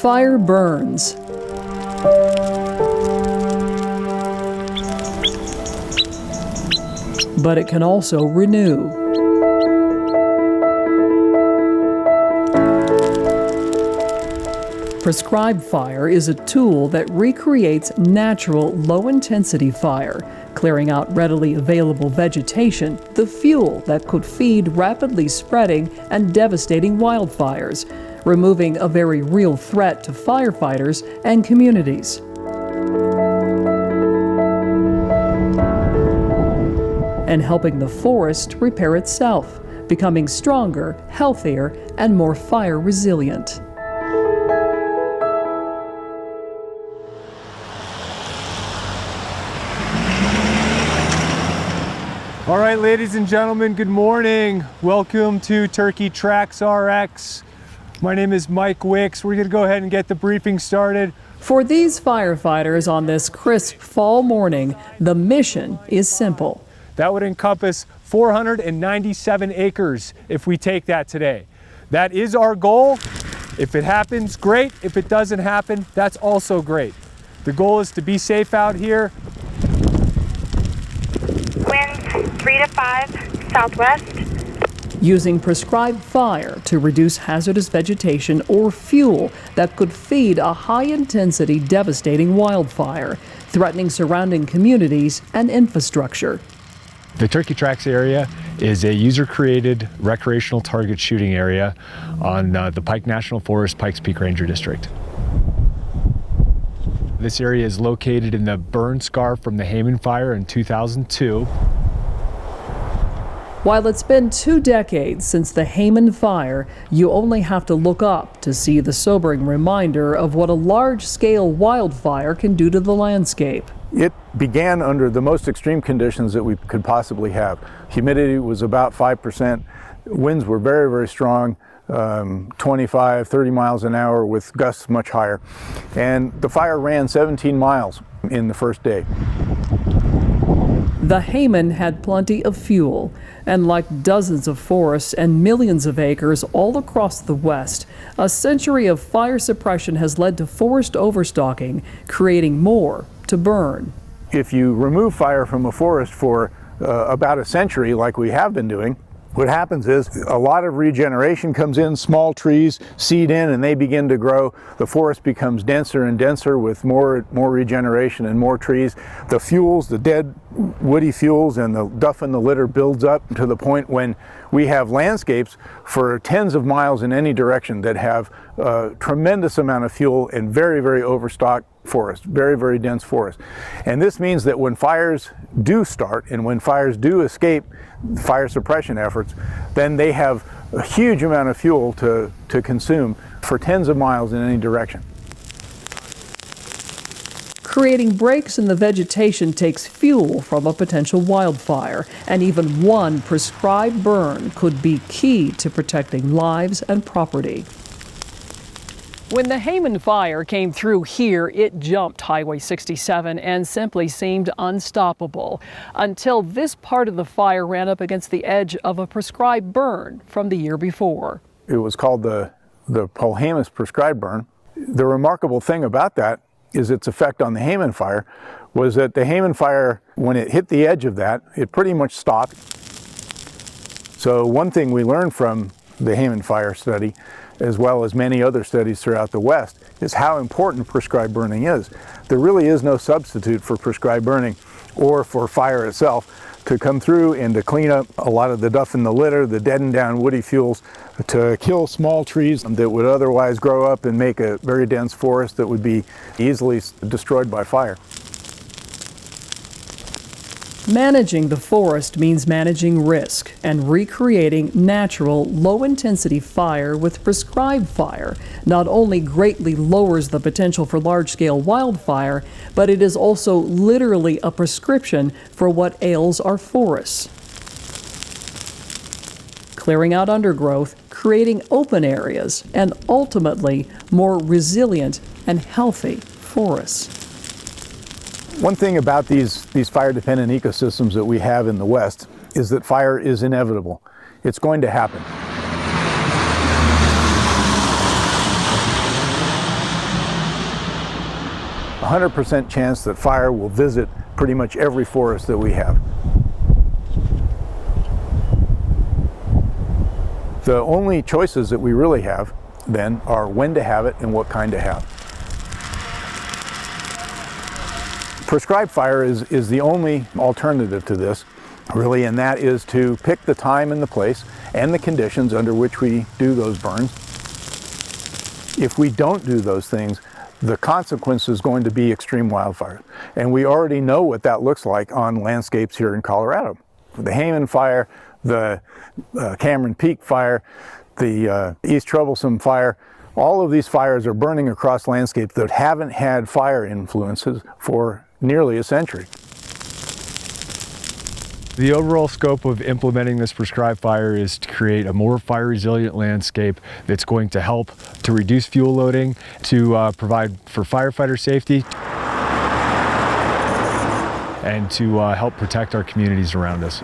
Fire burns. But it can also renew. Prescribed fire is a tool that recreates natural, low-intensity fire, clearing out readily available vegetation, the fuel that could feed rapidly spreading and devastating wildfires, removing a very real threat to firefighters and communities. And helping the forest repair itself, becoming stronger, healthier, and more fire resilient. All right, ladies and gentlemen, good morning. Welcome to Turkey Tracks RX. My name is Mike Wicks. We're gonna go ahead and get the briefing started. For these firefighters on this crisp fall morning, the mission is simple. That would encompass 497 acres if we take that today. That is our goal. If it happens, great. If it doesn't happen, that's also great. The goal is to be safe out here. Winds 3 to 5 southwest. Using prescribed fire to reduce hazardous vegetation or fuel that could feed a high-intensity, devastating wildfire, threatening surrounding communities and infrastructure. The Turkey Tracks area is a user-created recreational target shooting area on the Pike National Forest, Pikes Peak Ranger District. This area is located in the burn scar from the Hayman Fire in 2002. While it's been 2 decades since the Hayman Fire, you only have to look up to see the sobering reminder of what a large-scale wildfire can do to the landscape. It began under the most extreme conditions that we could possibly have. Humidity was about 5%. Winds were very, very strong, 25, 30 miles an hour with gusts much higher. And the fire ran 17 miles in the first day. The Hayman had plenty of fuel, and like dozens of forests and millions of acres all across the West, a century of fire suppression has led to forest overstocking, creating more to burn. If you remove fire from a forest for about a century, like we have been doing, what happens is a lot of regeneration comes in, small trees seed in and they begin to grow. The forest becomes denser and denser with more regeneration and more trees. The fuels, the dead woody fuels and the duff in the litter builds up to the point when we have landscapes for tens of miles in any direction that have a tremendous amount of fuel and very, very overstocked forest, very, very dense forest. And this means that when fires do start and when fires do escape fire suppression efforts, then they have a huge amount of fuel to consume for tens of miles in any direction. Creating breaks in the vegetation takes fuel from a potential wildfire, and even one prescribed burn could be key to protecting lives and property. When the Hayman Fire came through here, it jumped Highway 67 and simply seemed unstoppable until this part of the fire ran up against the edge of a prescribed burn from the year before. It was called the Polhamus prescribed burn. The remarkable thing about that is its effect on the Hayman Fire was that the Hayman Fire, when it hit the edge of that, it pretty much stopped. So one thing we learned from the Hayman Fire study, as well as many other studies throughout the West, is how important prescribed burning is. There really is no substitute for prescribed burning or for fire itself to come through and to clean up a lot of the duff in the litter, the deadened down woody fuels, to kill small trees that would otherwise grow up and make a very dense forest that would be easily destroyed by fire. Managing the forest means managing risk and recreating natural, low-intensity fire with prescribed fire not only greatly lowers the potential for large-scale wildfire, but it is also literally a prescription for what ails our forests. Clearing out undergrowth, creating open areas, and ultimately more resilient and healthy forests. One thing about these fire-dependent ecosystems that we have in the West is that fire is inevitable. It's going to happen. 100% chance that fire will visit pretty much every forest that we have. The only choices that we really have then are when to have it and what kind to have. Prescribed fire is the only alternative to this, really, and that is to pick the time and the place and the conditions under which we do those burns. If we don't do those things, the consequence is going to be extreme wildfire. And we already know what that looks like on landscapes here in Colorado. The Hayman Fire, the Cameron Peak Fire, the East Troublesome Fire, all of these fires are burning across landscapes that haven't had fire influences for nearly a century. The overall scope of implementing this prescribed fire is to create a more fire resilient landscape that's going to help to reduce fuel loading, to provide for firefighter safety, and to help protect our communities around us.